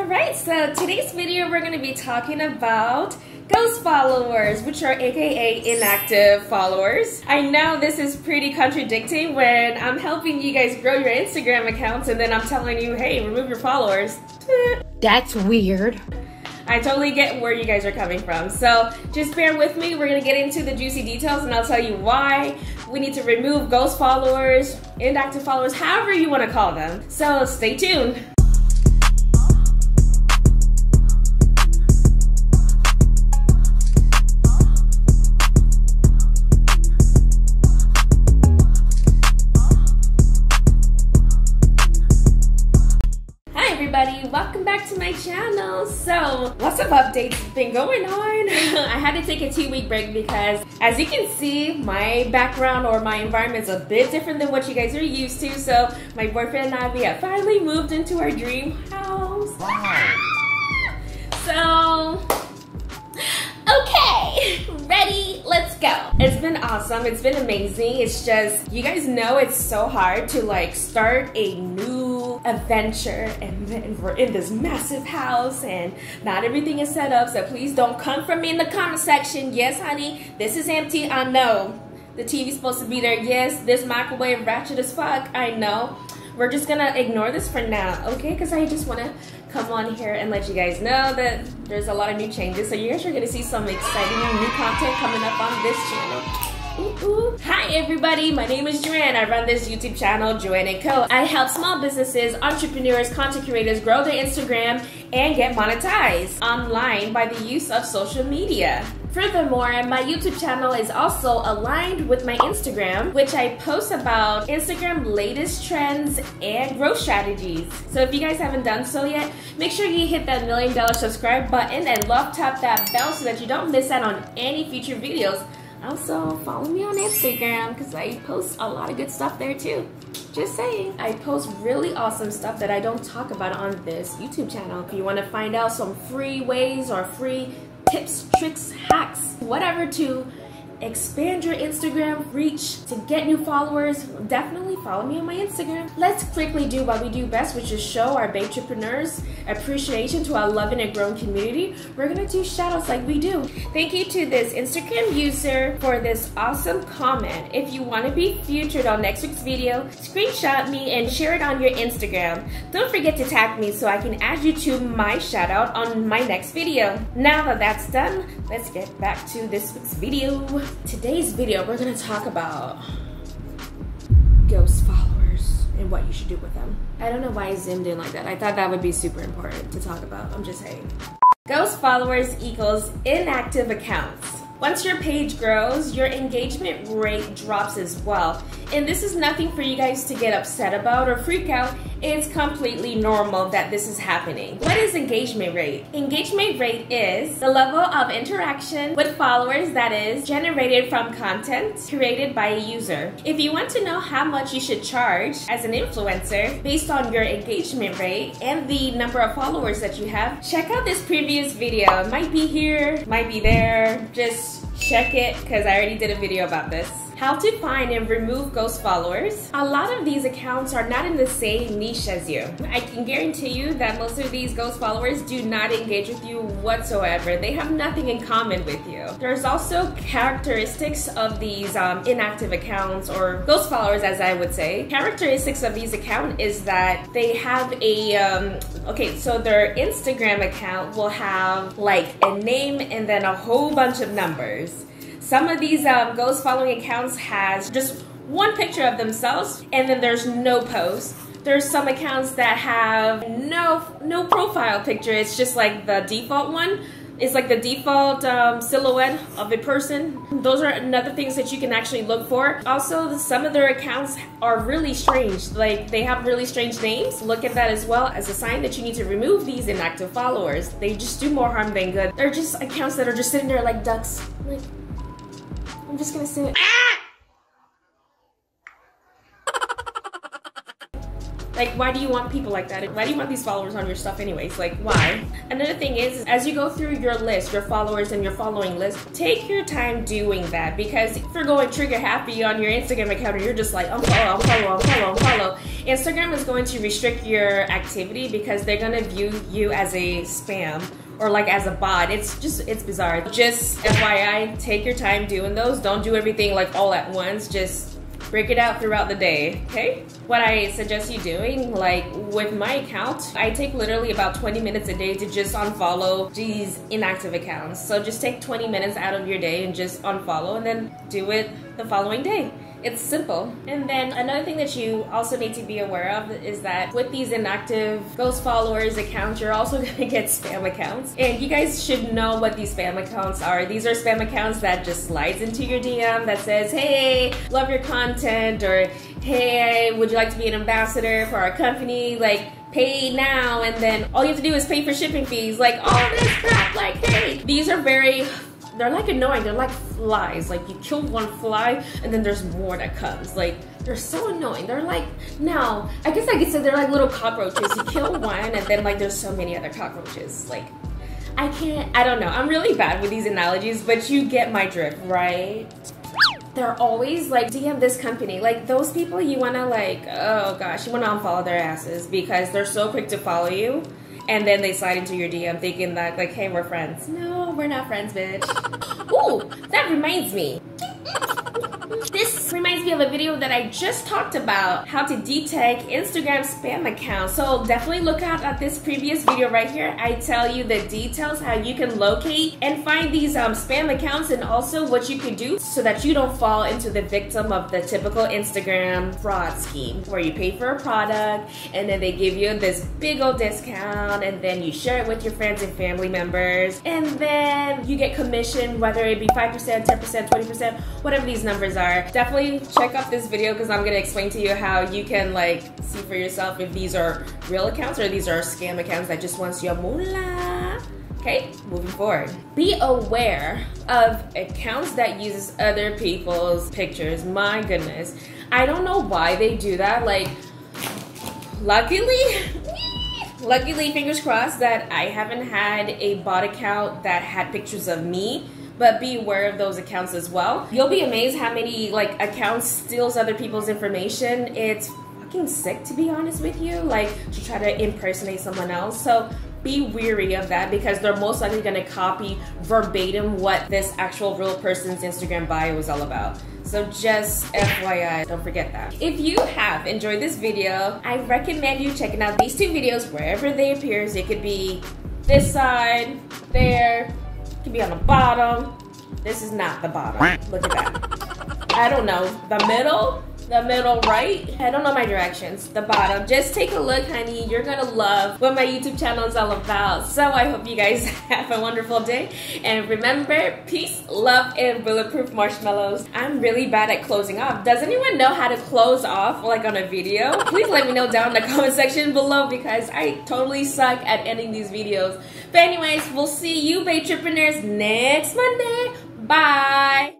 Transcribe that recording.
Alright, so today's video we're going to be talking about ghost followers, which are aka inactive followers. I know this is pretty contradicting when I'm helping you guys grow your Instagram accounts and then I'm telling you, hey, remove your followers. That's weird. I totally get where you guys are coming from. So just bear with me. We're going to get into the juicy details and I'll tell you why we need to remove ghost followers, inactive followers, however you want to call them. So stay tuned. Welcome back to my channel. So lots of updates been going on. I had to take a 2-week break because as you can see, my background or my environment is a bit different than what you guys are used to. So my boyfriend and I, we have finally moved into our dream house. Wow. So okay, ready, let's go. It's been awesome, it's been amazing. It's just, you guys know it's so hard to like start a new adventure and then we're in this massive house and not everything is set up, so please don't come for me in the comment section. Yes honey, this is empty, I know. The TV's supposed to be there, yes, this microwave ratchet as fuck, I know. We're just gonna ignore this for now, okay? Because I just wanna come on here and let you guys know that there's a lot of new changes. So you guys are gonna see some exciting new content coming up on this channel. Ooh, ooh. Hi everybody, my name is Joanne. I run this YouTube channel, Joanne & Co. I help small businesses, entrepreneurs, content creators grow their Instagram and get monetized online by the use of social media. Furthermore, my YouTube channel is also aligned with my Instagram, which I post about Instagram latest trends and growth strategies. So if you guys haven't done so yet, make sure you hit that $1 million subscribe button and love tap that bell so that you don't miss out on any future videos. Also, follow me on Instagram because I post a lot of good stuff there too. Just saying. I post really awesome stuff that I don't talk about on this YouTube channel. If you want to find out some free ways or free tips, tricks, hacks, whatever to expand your Instagram reach, to get new followers, definitely follow me on my Instagram. Let's quickly do what we do best, which is show our entrepreneurs appreciation to our loving and growing community. We're gonna do shout outs like we do. Thank you to this Instagram user for this awesome comment. If you want to be featured on next week's video, screenshot me and share it on your Instagram. Don't forget to tag me so I can add you to my shout out on my next video. Now that that's done, let's get back to this week's video. Today's video, we're gonna talk about ghost followers and what you should do with them. I don't know why I zoomed in like that. I thought that would be super important to talk about. I'm just saying. Ghost followers equals inactive accounts. Once your page grows, your engagement rate drops as well. And this is nothing for you guys to get upset about or freak out. It's completely normal that this is happening. What is engagement rate? Engagement rate is the level of interaction with followers that is generated from content created by a user. If you want to know how much you should charge as an influencer based on your engagement rate and the number of followers that you have, check out this previous video. It might be here, might be there. Just check it because I already did a video about this. How to find and remove ghost followers. A lot of these accounts are not in the same niche as you. I can guarantee you that most of these ghost followers do not engage with you whatsoever. They have nothing in common with you. There's also characteristics of these inactive accounts or ghost followers, as I would say. Characteristics of these accounts is that they have a, okay, so their Instagram account will have like a name and then a whole bunch of numbers. Some of these ghost following accounts has just one picture of themselves and then there's no post. There's some accounts that have no profile picture. It's just like the default one. It's like the default silhouette of a person. Those are another things that you can actually look for. Also, some of their accounts are really strange. Like they have really strange names. Look at that as well as a sign that you need to remove these inactive followers. They just do more harm than good. They're just accounts that are just sitting there like ducks. Like, I'm just gonna say it. Like, why do you want people like that? Why do you want these followers on your stuff anyways? Like, why? Another thing is, as you go through your list, your followers and your following list, take your time doing that, because if you're going trigger happy on your Instagram account and you're just like, unfollow, Instagram is going to restrict your activity because they're gonna view you as a spam or like as a bot. It's bizarre. Just FYI, take your time doing those. Don't do everything like all at once. Just break it out throughout the day, okay? What I suggest you doing, like with my account, I take literally about 20 minutes a day to just unfollow these inactive accounts. So just take 20 minutes out of your day and just unfollow, and then do it the following day. It's simple. And then another thing that you also need to be aware of is that with these inactive ghost followers accounts, you're also gonna get spam accounts. And you guys should know what these spam accounts are. These are spam accounts that just slides into your DM that says, hey, love your content, or hey, would you like to be an ambassador for our company? Like, pay now, and then all you have to do is pay for shipping fees. Like, all this crap, like, hey. These are they're like annoying. They're like flies. Like, you kill one fly and then there's more that comes. Like, they're so annoying. They're like, now, I guess I could say they're like little cockroaches. You kill one and then like there's so many other cockroaches. Like, I don't know. I'm really bad with these analogies, but you get my drift, right? They're always like, DM this company. Like, those people you wanna like, oh gosh, you wanna unfollow their asses because they're so quick to follow you. And then they slide into your DM thinking that like, hey, we're friends. No, we're not friends, bitch. Ooh, that reminds me. This reminds me of a video that I just talked about, how to detect Instagram spam accounts. So definitely look out at this previous video right here. I tell you the details, how you can locate and find these spam accounts, and also what you could do so that you don't fall into the victim of the typical Instagram fraud scheme where you pay for a product and then they give you this big old discount, and then you share it with your friends and family members, and then you get commission, whether it be 5%, 10%, 20%, whatever these numbers are. Definitely check out this video because I'm gonna explain to you how you can like see for yourself if these are real accounts or these are scam accounts that just wants your moolah. Okay, moving forward. Be aware of accounts that uses other people's pictures. My goodness. I don't know why they do that. Like, luckily, fingers crossed that I haven't had a bot account that had pictures of me. But be aware of those accounts as well. You'll be amazed how many like accounts steals other people's information. It's fucking sick, to be honest with you, like to try to impersonate someone else. So be weary of that because they're most likely gonna copy verbatim what this actual real person's Instagram bio is all about. So just FYI, don't forget that. If you have enjoyed this video, I recommend you checking out these two videos wherever they appear. It could be this side, there, could be on the bottom. This is not the bottom. Look at that. I don't know. The middle right. I don't know my directions. The bottom. Just take a look, honey. You're gonna love what my YouTube channel is all about. So I hope you guys have a wonderful day. And remember, peace, love, and bulletproof marshmallows. I'm really bad at closing off. Does anyone know how to close off like on a video? Please let me know down in the comment section below because I totally suck at ending these videos. But anyways, we'll see you Bay Trippreneurs next Monday. Bye.